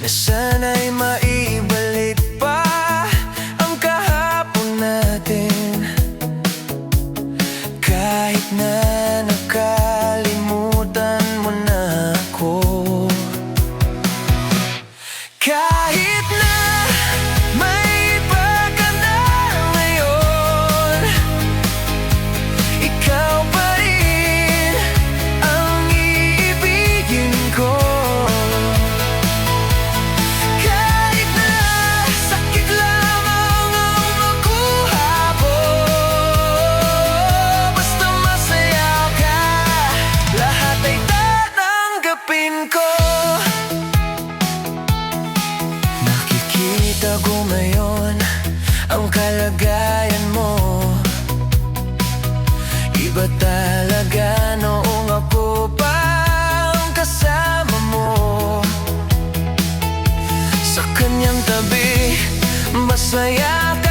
Sana'y maibalik pa ang kahapon natin, kahit na nakalimutan mo na ako. Kahit na may iba ka na ngayon, ikaw pa rin ang iibigin ko. Kahit na sakit lamang ang makuha mo, basta masaya ka, lahat ay tatanggapin ko. Nakikita ko ngayon ang kalagayan mo, iba talaga noong ako pa ang kasama mo. Sa kanyang tabi, masaya ka.